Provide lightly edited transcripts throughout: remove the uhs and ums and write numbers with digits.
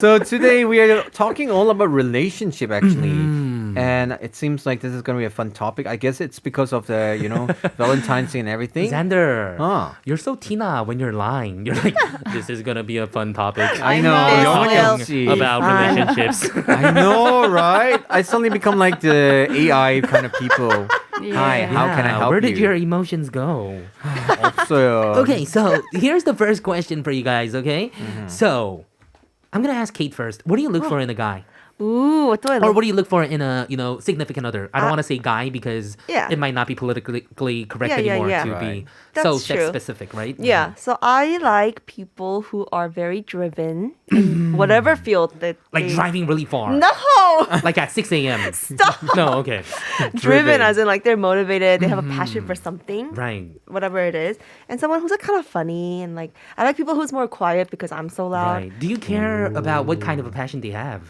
So today we are talking all about relationship actually. And it seems like this is going to be a fun topic. I guess it's because of the, Valentine's Day and everything. Xander, Huh. you're so Tina when you're lying. You're like, this is going to be a fun topic. I know. Talking about relationships. I know, right? I suddenly become like the AI kind of people. Hi, how can I help Where you? did your emotions go? 없어요. Okay, so here's the first question for you guys, okay? So, I'm going to ask Kate first. What do you look for in a guy? Ooh, what do I Or look? what do you look for in a, significant other? I don't want to say guy because Yeah. it might not be politically correct Yeah, anymore yeah. to Right. be That's so true. sex specific, right? Yeah, so I like people who are very driven in whatever field that Like they... driving really far. No! Like at 6 a.m. Stop! No, okay. Driven as in like they're motivated, they have a passion for something. Right. Whatever it is. And someone who's like kind of funny and like, I like people who's more quiet because I'm so loud. Right. Do you care about what kind of a passion they have?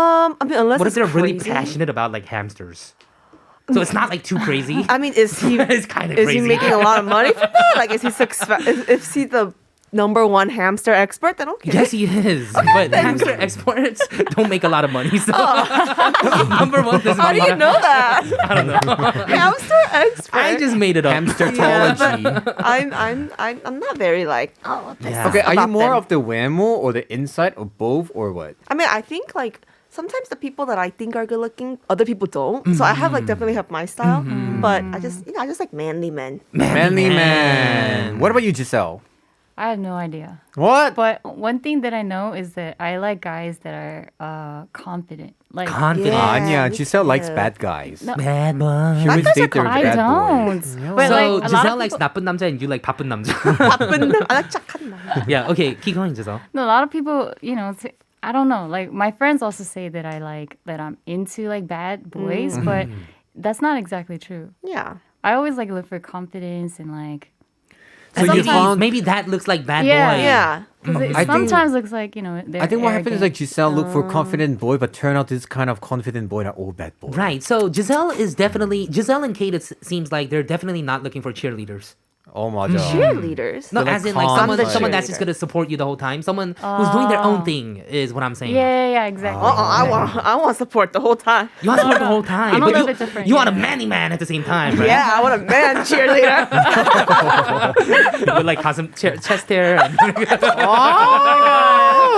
I mean, unless What if it's they're really crazy. passionate about like hamsters? So it's not like too crazy. I mean, is he It's kind of is crazy. he making a lot of money from that? Like, is he is he the number one hamster expert? Then okay. Yes, he is. But hamster exports don't make a lot of money. So number one doesn't How do make you know that? I don't know. Hamster expert. I just made it up. Hamsterology. I'm not very like Yeah. Okay, are you about more them. of the whammo or the inside or both or what? I mean, I think like sometimes the people that I think are good looking, other people don't. So I have like definitely have my style, but I just like manly men. Manly man. What about you, Giselle? I have no idea. What? But one thing that I know is that I like guys that are confident. Like Confident. Yeah. Anya, me Giselle likes too. bad guys. No. Bad boy. She always guys are date their I bad don't. boys. But So like a lot Giselle of likes people, 나쁜 남자 and you like 바쁜 남자. I like 착한 남. Yeah, okay. Keep going, Giselle. no, a lot of people, I don't know. Like my friends also say that I'm into like bad boys, but that's not exactly true. Yeah. I always like look for confidence and like So you found... Maybe that looks like bad Yeah. boy. Yeah. because it I think- sometimes looks like they're I think what happens is like arrogant. Giselle looked for confident boy, but turn out this kind of confident boy are all bad boys. Right. So Giselle and Kate, it seems like they're definitely not looking for cheerleaders. Oh 맞아. Cheerleaders. No, They're as like in like calm, someone that's like- just gonna support you the whole time. Someone who's doing their own thing is what I'm saying. Yeah, exactly. I want support the whole time. You want to support the whole time. I'm a but little you, bit different, You want a yeah. manly man at the same time, right? Yeah, I want a man cheerleader. With like chest hair. And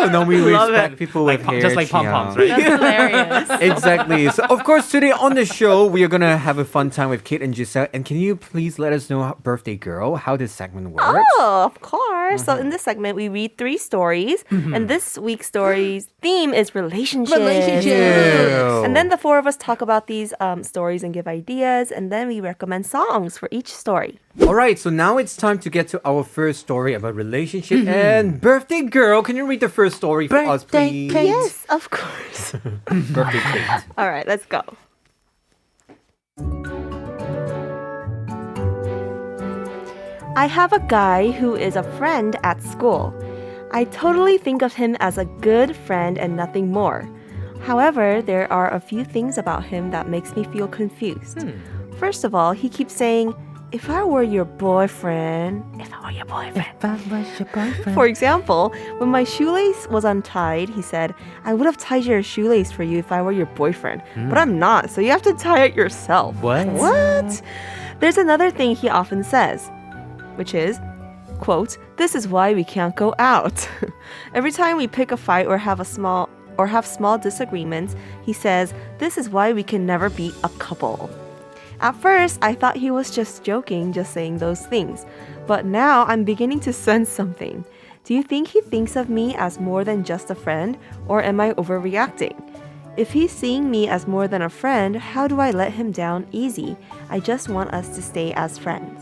Oh, no, we Love respect it. people with hair. just like pom-poms, right? That's hilarious. Exactly. So, of course, today on the show, we are going to have a fun time with Kate and Giselle. And can you please let us know, birthday girl, how this segment works? Oh, of course. So in this segment, we read 3 stories, and this week's story's theme is relationships. Ew. And then the 4 of us talk about these stories and give ideas, and then we recommend songs for each story. All right, so now it's time to get to our first story about relationship and birthday girl. Can you read the first story for us, Birthday please? Kate. Yes, of course. Birthday Kate. All right, let's go. I have a guy who is a friend at school. I totally think of him as a good friend and nothing more. However, there are a few things about him that makes me feel confused. First of all, he keeps saying, if I were your boyfriend, if I were your boyfriend. For example, when my shoelace was untied, he said, I would have tied your shoelace for you if I were your boyfriend. But I'm not, so you have to tie it yourself. What? What? There's another thing he often says, which is, quote, this is why we can't go out. Every time we pick a fight or have small disagreements, he says, this is why we can never be a couple. At first, I thought he was just joking, just saying those things. But now I'm beginning to sense something. Do you think he thinks of me as more than just a friend, or am I overreacting? If he's seeing me as more than a friend, how do I let him down easy? I just want us to stay as friends.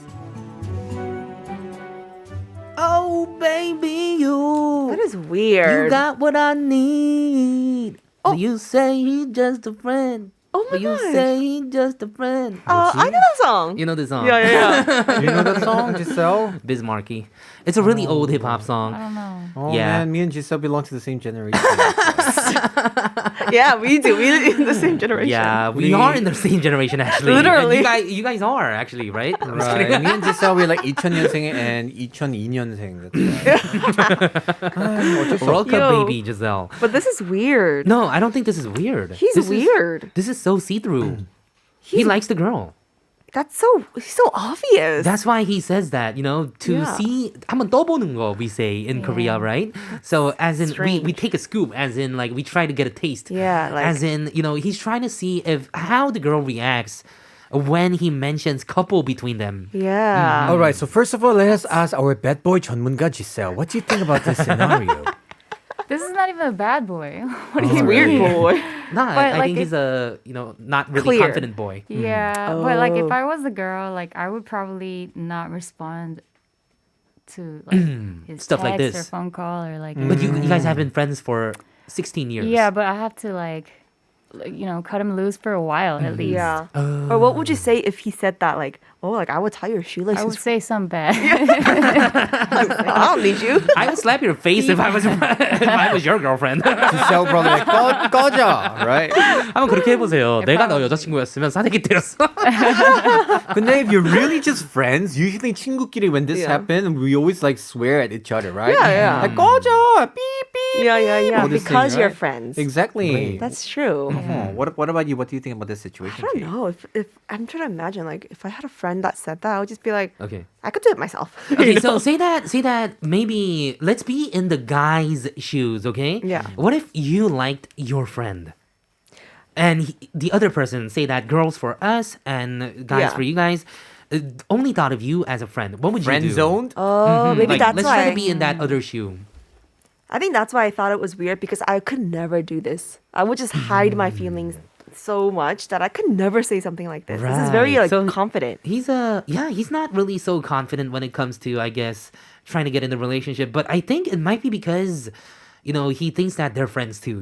Oh, baby, you. That is weird. You got what I need. Oh. You say he's just a friend. Oh my But you gosh. say just a friend. I know that song. You know the song? Yeah. You know that song, Giselle? Bismarcky. It's a really old hip hop I song. don't know. Oh Yeah. man, me and Giselle belong to the same generation. Yeah, we do. We're in the same generation. Yeah, we We- are in the same generation actually. Literally. And you guys are actually, right? I'm just Right. kidding. Me and Giselle, we're like 2000년생 and 2002년생. That's right. 어쩔 수 World Cup Yo. baby, Giselle. But this is weird. No, I don't think this is weird. He's This is- weird. This is so see-through. He likes the girl. He's so obvious. That's why he says that, to Yeah. see 한번 떠보는 거 we say in Korea, right? So as in we strange. take a scoop, as in like we try to get a taste. Yeah, like- as in, he's trying to see how the girl reacts when he mentions couple between them. yeah. All right, so first of all, let us ask our bad boy 전문가 Giselle. What do you think about this scenario? This is not even a bad boy. What do He's you weird mean? boy. No, But, I like, think he's a, not really Clear. confident boy. Yeah, but like if Oh. I was a girl, like I would probably not respond to like his Stuff like text or this. phone call or like. But you guys have been friends for 16 years. Yeah, but I have to like, cut him loose for a while at least. Yeah. Or what would you say if he said that? Like, I would tie your shoelaces. I would say some bad. I don't need you. I would slap your face if I was your girlfriend. Giselle probably like 꺼져, right? 한번 그렇게 해보세요. 내가 너 여자친구였으면 사대기 때렸어. 근데 if you're really just friends, usually 친구끼리 when this Yeah. happened, we always like swear at each other, right? Yeah. Like 꺼져, beep beep. Yeah. All these Because things, you're right? friends. Exactly. That's true. Oh, what about you? What do you think about this situation? I don't Kate? know. If I'm trying to imagine, like, if I had a friend that said that, I would just be like, Okay. I could do it myself. Okay, so say that maybe let's be in the guy's shoes, okay? Yeah. What if you liked your friend? And the other person say that girls for us and guys Yeah. for you guys only thought of you as a friend. What would you Friend do? zoned? Oh, maybe Like, that's let's why. try to be in that other shoe. I think that's why I thought it was weird because I could never do this. I would just hide my feelings so much that I could never say something like this. This is very Right. like So- confident. He's not really so confident when it comes to, I guess, trying to get in the relationship. But I think it might be because, he thinks that they're friends too,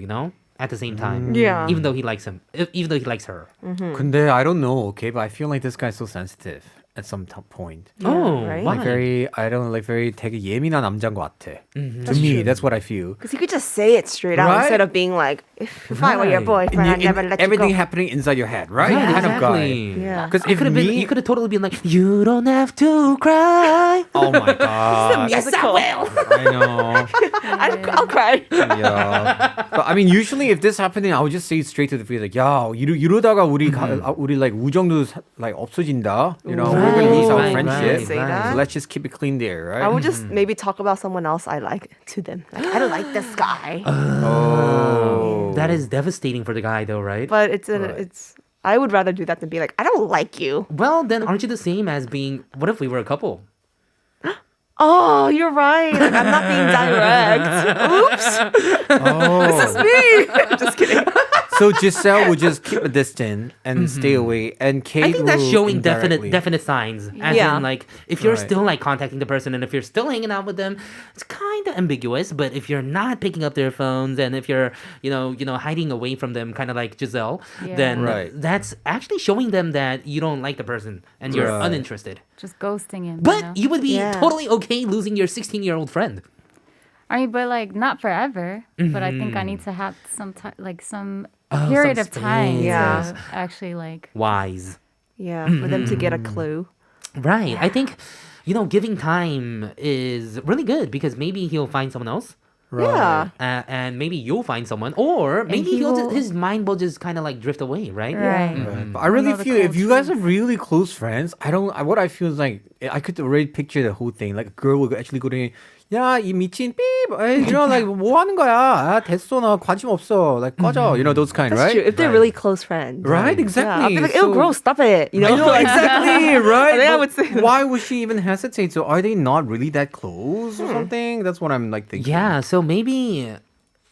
at the same time. Yeah. Even though he likes him, even though he likes her. 근데 I don't know, okay, but I feel like this guy's so sensitive at some point. Oh, right? why? Like very 되게 예민한 남자인 것 같아. Mm-hmm. To me, that's what I feel. Because he could just say it straight out Right? instead of being like, if I were your Right. boyfriend, I'd never let you everything go. happening inside your head, right? Right, Kind of guy. exactly. Yeah. Because You if could have me, you could have totally been like, you don't have to cry. oh my god, Yes, I will. I know. I'll cry. Yeah. But I mean, usually if this happening, I would just say it straight to the face, like, 야, 이러다가 우리 like 우정도 like 없어진다. We're gonna lose our Right, friendship. right, Say right. that. So let's just keep it clean there, right? I would just maybe talk about someone else I like to them. Like, I don't like this guy. Oh. That is devastating for the guy, though, right? But it's. I would rather do that than be like, I don't like you. Well, then aren't you the same as being? What if we were a couple? Oh, you're right. Like, I'm not being direct. Oops. This is me. Just kidding. So Giselle would just keep a distance and stay away, and Kate I think that's will showing indirectly. definite signs. As Yeah. in, like, if you're Right. still like contacting the person and if you're still hanging out with them, it's kind of ambiguous. But if you're not picking up their phones and if you're, hiding away from them, kind of like Giselle, Yeah. then Right. that's actually showing them that you don't like the person and you're Right. uninterested. Just ghosting him. But you would be Yeah. totally okay losing your 16-year-old friend. I mean, but like not forever. But I think I need to have some time, like some period some of time space. Yeah. to actually like. Wise. Yeah, for them to get a clue. Right. I think, giving time is really good because maybe he'll find someone else. Yeah. And maybe you'll find someone, or maybe he will- his mind will just kind of like drift away, right? Right. Right. But I really know the feel if you cold guys are really close friends, what I feel is like I could already picture the whole thing. Like a girl will actually go to him, 야, 이 미친 삐, like 뭐 하는 거야? 아, 됐어, 나 관심 없어. Like 꺼져, those kind, That's right? true. If they're Right. really close friends. Right, Yeah, exactly. I'll be like, ew, gross, stop it. I know exactly, right? I think I But would say that. why would she even hesitate? So are they not really that close or something? That's what I'm like thinking. Yeah. So maybe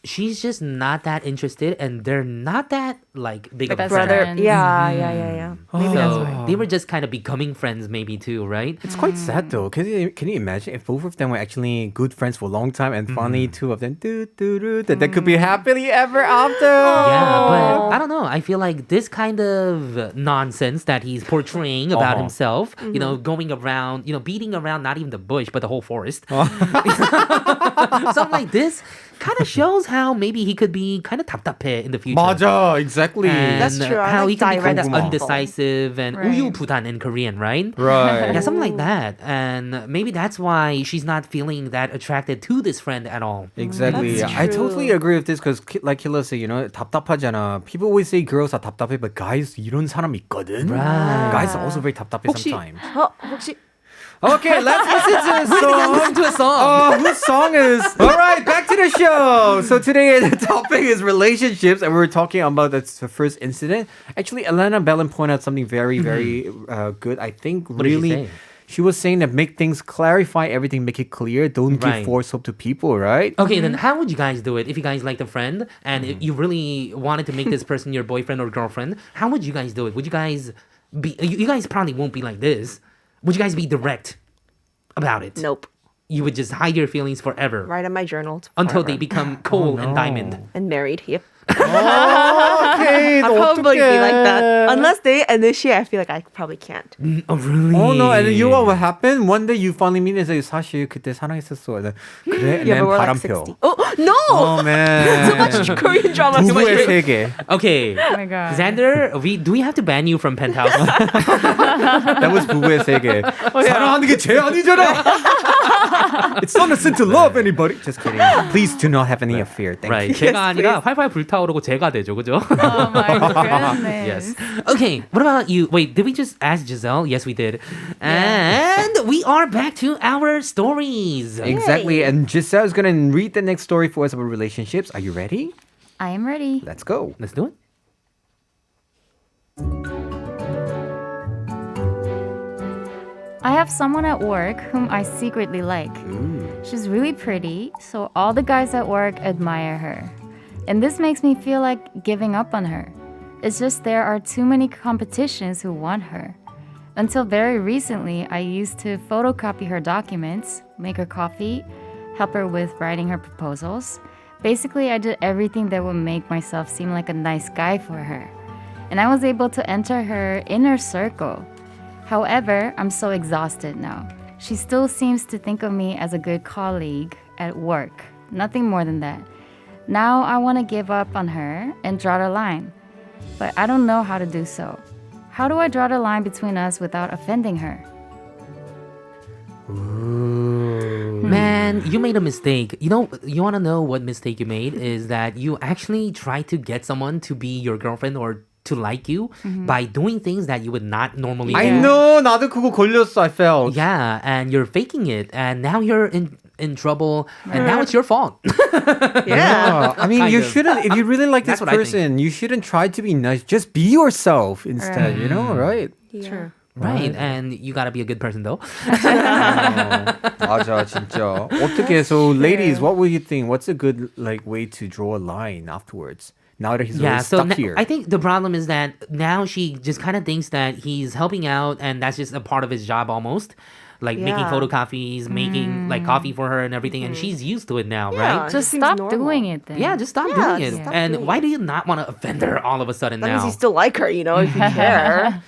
she's just not that interested, and they're not that like big of a best friend. Brother. friends. Yeah. Maybe that's why. So they were just kind of becoming friends, maybe too, right? It's quite sad though. Can you imagine if both of them were actually good friends for a long time and finally two of them that could be happily ever after? Yeah, but I don't know. I feel like this kind of nonsense that he's portraying about himself, you know, going around, you know, beating around not even the bush, but the whole forest. Something like this kind of shows how maybe he could be kind of 답답해 in the future. 맞아, exactly. And That's true. I how like he can be kind of direct undecisive and Right. 우유부단 in Korean, right? Right. Yeah, something like that. And maybe that's why she's not feeling that attracted to this friend at all. Exactly. That's I true. totally agree with this because like Killa said, you know, 답답하잖아. People always say girls are 답답해, but guys 이런 사람 있거든. Right. Guys are also very 답답해 혹시- sometimes. 혹시 Okay, let's listen to a song. Listen to a song. Oh, whose song is? All right, back to the show. So today the topic is relationships, and we're talking about the first incident. Actually, Elena Bellin pointed out something very, very good. I think What did she really. say? She was saying that make things clarify everything, make it clear. Don't Right. give false hope to people, right? Okay, then how would you guys do it if you guys liked a friend and if you really wanted to make this person your boyfriend or girlfriend? How would you guys do it? Would you guys be? You guys probably won't be like this. Would you guys be direct about it? nope. You would just hide your feelings forever Write on my journal until they forever. become coal and diamond. and married. Yep. Okay, I'll probably be like that. Unless they initiate, I feel like I probably can't. Oh really? Oh no! And then you know what happened? One day you finally meet and say, "사실 그때 사랑했었어." And then, 그래? And Yeah, then but we're like 바람표. 60. Oh no! Oh man! Too much Korean drama. Too much 부부의 Korean- 세계. Okay. Oh my god. Xander, do we have to ban you from Penthouse? That was 부부의 세계. 사랑하는 게 죄 아니잖아. It's not a sin to love anybody. Just kidding. Please do not have any affair. Thank right. you. 제가 아니라 활활 불타오르고 제가 되죠, 그죠? Oh my goodness. Yes. Okay, what about you? Wait, did we just ask Giselle? Yes, we did. And we are back to our stories. Exactly. And Giselle is gonna read the next story for us about relationships. Are you ready? I am ready. Let's go. Let's do it. I have someone at work whom I secretly like. She's really pretty, so all the guys at work admire her. And this makes me feel like giving up on her. It's just there are too many competitions who want her. Until very recently, I used to photocopy her documents, make her coffee, help her with writing her proposals. Basically, I did everything that would make myself seem like a nice guy for her. And I was able to enter her inner circle. However, I'm so exhausted now. She still seems to think of me as a good colleague at work. Nothing more than that. Now I want to give up on her and draw the line. But I don't know how to do so. How do I draw the line between us without offending her? Man, you made a mistake. You know, you want to know what mistake you made is that you actually tried to get someone to be your girlfriend or to like you by doing things that you would not normally I do. know. 나도 그거 걸렸어. I felt. Yeah, and you're faking it, and now you're in trouble, and now it's your fault. Yeah. I mean, Kind you of. shouldn't. If you really like this That's what I think. person, you shouldn't try to be nice. Just be yourself instead. You know, right? True. Right, and you gotta be a good person though. 맞아, 진짜. 어떻게? So, ladies, what would you think? What's a good like way to draw a line afterwards? Now that he's Yeah, already so stuck here. I think the problem is that now she just kind of thinks that he's helping out, and that's just a part of his job almost. Like making Yeah. photocopies, making like coffee for her and everything, and she's used to it now, Yeah. right? Just seems stop normal. doing it then. Yeah, just stop Yeah, doing it. just stop And doing why it. do you not want to offend her all of a sudden That now? means you still like her, you know, if you care.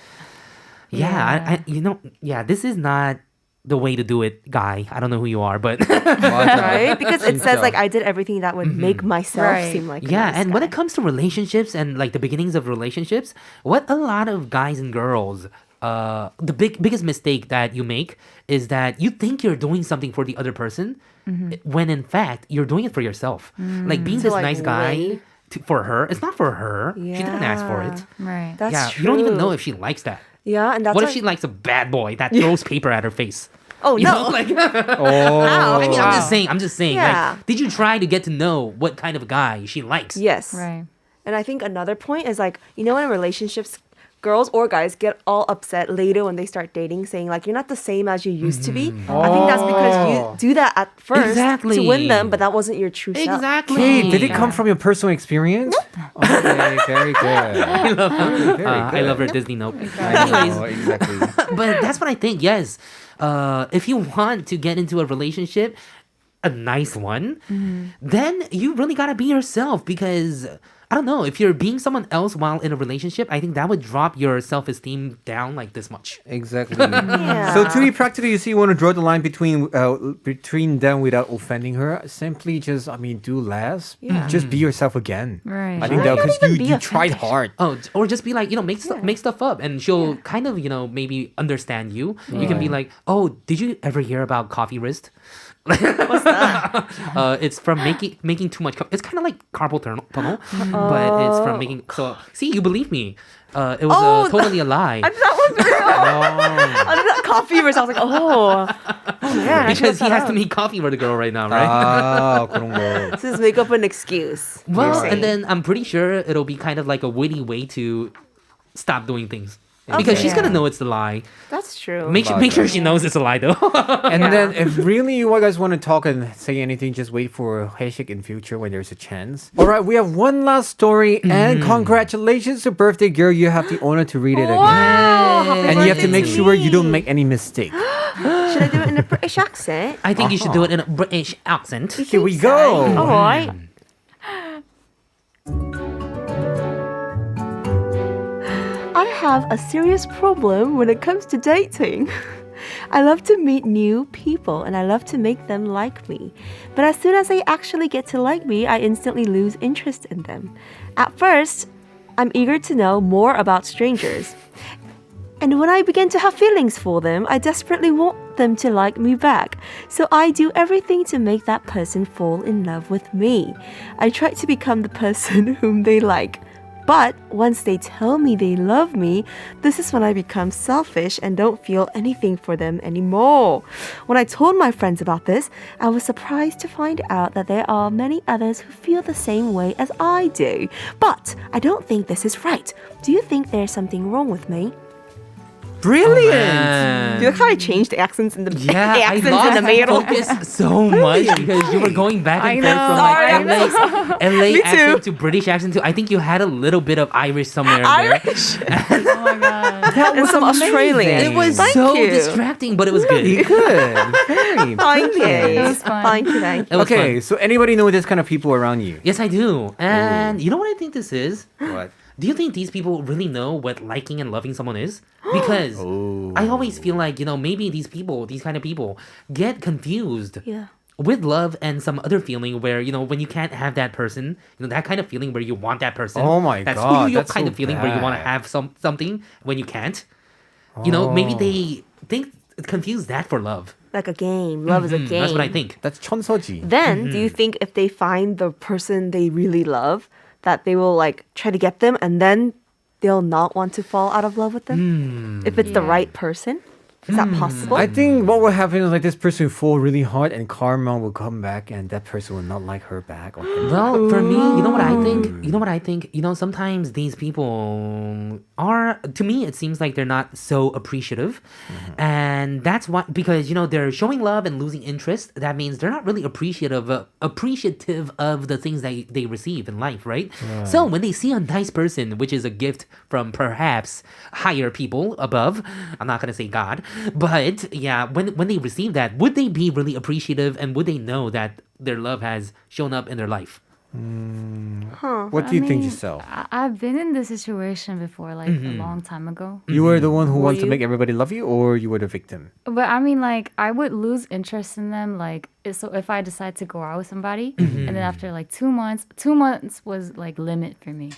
Yeah, you know, yeah, this is not the way to do it, guy. I don't know who you are, but 맞아. Right? Because it says 진짜. like I did everything that would make myself Right. seem like a yeah, nice and when guy. it comes to relationships and like the beginnings of relationships, what a lot of guys and girls, the biggest mistake that you make is that you think you're doing something for the other person, when in fact you're doing it for yourself. Like being this like, nice guy wait. for her, it's not for her. She didn't ask for it. Right. That's yeah, true. you don't even know if she likes that. Yeah, and that's What if like, she likes a bad boy that throws paper at her face? Oh You no. know, like, Oh. I mean, I'm just saying. Yeah. Like, did you try to get to know what kind of guy she likes? Yes. Right. And I think another point is like, you know, in relationships, girls or guys get all upset later when they start dating, saying like, you're not the same as you used to be. I think that's because you do that at first Exactly. to win them, but that wasn't your true self. Exactly. Hey, did it come from your personal experience? Okay, very good. I love her. Very I good. love her Disney note. I Anyways, know, exactly. but that's what I think. Yes, if you want to get into a relationship, a nice one, then you really gotta be yourself because. I don't know, if you're being someone else while in a relationship, I think that would drop your self-esteem down like this much. Exactly. Yeah. So to be practical, you see, you want to draw the line between them without offending her. Simply just, do less. Yeah. Just be yourself again. Right. I think that Why not because even be you tried offended? hard. Oh, or just be like, make stuff up and she'll kind of, maybe understand you. You can be like, oh, did you ever hear about coffee wrist? What's that? It's from making too much. It's kind of like carpal tunnel, but it's from making. So see, you believe me. It was totally a lie. I did that one very well. I did that coffee verse. I was like, oh man. I should Because he look that has up. to make coffee for the girl right now, right? Ah, 그런 거. This is make up an excuse. Well, you're saying. and then I'm pretty sure it'll be kind of like a witty way to stop doing things. Because she's gonna know it's a lie. That's true. Make sure she knows it's a lie though. And then if really you guys want to talk and say anything, just wait for Haeshik in future when there's a chance. All right, we have one last story and congratulations to birthday girl. You have the honor to read it again. Wow, happy And you have to birthday make sure me. you don't make any mistake. Should I do it in a British accent? I think you should do it in a British accent. Here we go. All right. I have a serious problem when it comes to dating. I love to meet new people and I love to make them like me. But as soon as they actually get to like me, I instantly lose interest in them. At first, I'm eager to know more about strangers. And when I begin to have feelings for them, I desperately want them to like me back. So I do everything to make that person fall in love with me. I try to become the person whom they like. But once they tell me they love me, this is when I become selfish and don't feel anything for them anymore. When I told my friends about this, I was surprised to find out that there are many others who feel the same way as I do. But I don't think this is right. Do you think there's something wrong with me? Brilliant. Man. Do you like how I changed the accents in the Yeah, I accents lost in the middle? focus so much because you were going back and forth from like LA Me accent too. to British accent to I think you had a little bit of Irish somewhere in there. Irish Oh my god. and some Australian. It was Thank so you. distracting, but it was good. Good. Very Thank you. It's fun. Thank you. Thank you. It was Okay, fun. so anybody know this kind of people around you? Yes, I do. And you know what I think this is? What? Do you think these people really know what liking and loving someone is? Because I always feel like, maybe these kind of people get confused Yeah. with love and some other feeling where, when you can't have that person, that kind of feeling where you want that person. Oh my that's God, your that's kind so of feeling where you want to bad. have something when you can't. Maybe they confuse that for love. Like a game. Love is a game. That's what I think. That's 천서지. Then, do you think if they find the person they really love, that they will try to get them and then they'll not want to fall out of love with them? If it's the Yeah. right person? Is that possible? I think what will happen is this person will fall really hard and karma will come back and that person will not like her back. Or him. Well, for me, you know what I think? Sometimes these people are, to me, it seems like they're not so appreciative. And that's why, because, they're showing love and losing interest. That means they're not really appreciative of the things that they receive in life, right? So when they see a nice person, which is a gift from perhaps higher people above, I'm not going to say God, but yeah, when they receive that, would they be really appreciative and would they know that their love has shown up in their life? What do you think, Giselle? I've been in this situation before, a long time ago. You were the one who wants to you? make everybody love you, or you were the victim? But I would lose interest in them. So if I decide to go out with somebody, and then after 2 months, 2 months was limit for me.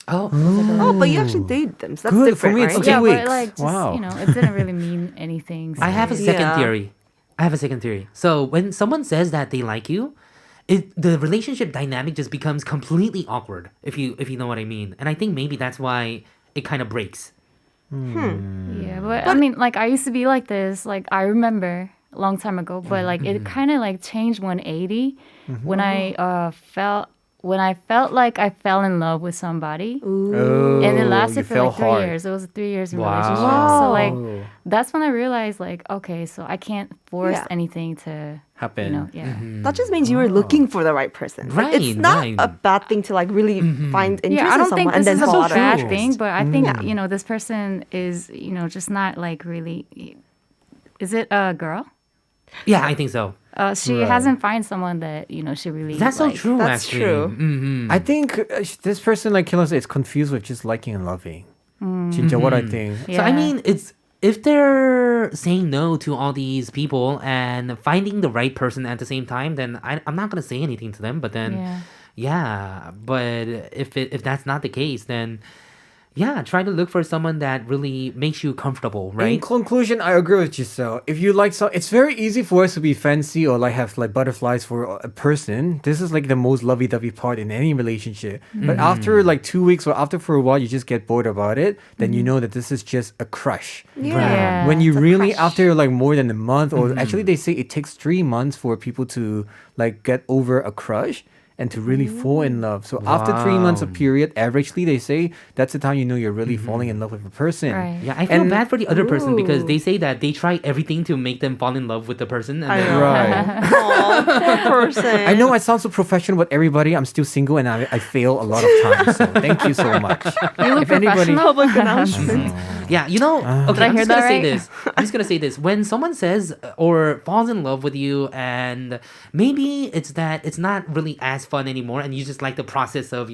Oh, Oh, but you actually dated them, so that's Good. different, For me, it's right? two Yeah, weeks. but just, Wow. it didn't really mean anything. I have a serious. second Yeah. theory. I have a second theory. So when someone says that they like you, the relationship dynamic just becomes completely awkward. If you know what I mean. And I think maybe that's why it kind of breaks. Yeah, but I used to be like this. I remember a long time ago, but it kind of changed 180 when I felt when I felt like I fell in love with somebody. Oh, And it lasted you for fell like 3 hard. years. It was a 3 years Wow. relationship. Wow. So like that's when I realized like, okay, so I can't force Yeah. anything to Happen. you know, yeah. That just means you were looking for the right person. Like, it's Right, not right. a bad thing to like really find interest Yeah, I in don't someone think and this then is fall a out of bad interest. thing, but I think you know this person is you know just not like really. Is it a girl? Yeah, I think so. She Right. hasn't found someone that you know she really. That's so like. true. That's actually. true. Mm-hmm. I think this person, like Killa said, is confused with just liking and loving. 진짜 what I think. So I Yeah. mean, it's if they're saying no to all these people and finding the right person at the same time, then I'm not gonna say anything to them. But then, yeah. But if that's not the case, then yeah, try to look for someone that really makes you comfortable, In right? conclusion, I agree with Giselle. If you like, so it's very easy for us to be fancy or like have like butterflies for a person. This is like the most lovey-dovey part in any relationship. But after like 2 weeks or after for a while, you just get bored about it. Then you know that this is just a crush. Yeah. When you It's a really crush. after like more than a month, or actually they say it takes 3 months for people to like get over a crush and to really fall in love. So after 3 months of Wow. period, averagely they say that's the time you know you're really falling in love with a person. Right. Yeah, I feel And- bad for the other person because Ooh. they say that they try everything to make them fall in love with the person. And I then, know. Right. Aw, poor person. I know I sound so professional, but everybody, I'm still single and I fail a lot of times. So thank you so much. You look If anybody- professional. Public announcement. Yeah, you know, okay, Did I I'm hear just gonna that say right? this. I'm just gonna say this. When someone says or falls in love with you, and maybe it's that it's not really as fun anymore, and you just like the process of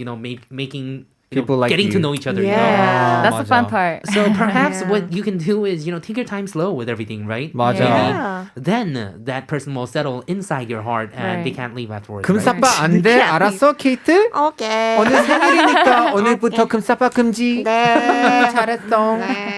making People like getting to you. know each other. Yeah. That's the fun 맞아. part. So perhaps Yeah. what you can do is take your time slow with everything, right? 맞아. Yeah. Then that person will settle inside your heart, and they Right. can't leave afterwards. Right? 금사빠 안 돼? 알았어, 케이트? Okay. 오늘 생일이니까 오늘부터 금사빠 금지. 네. 잘했어. 네.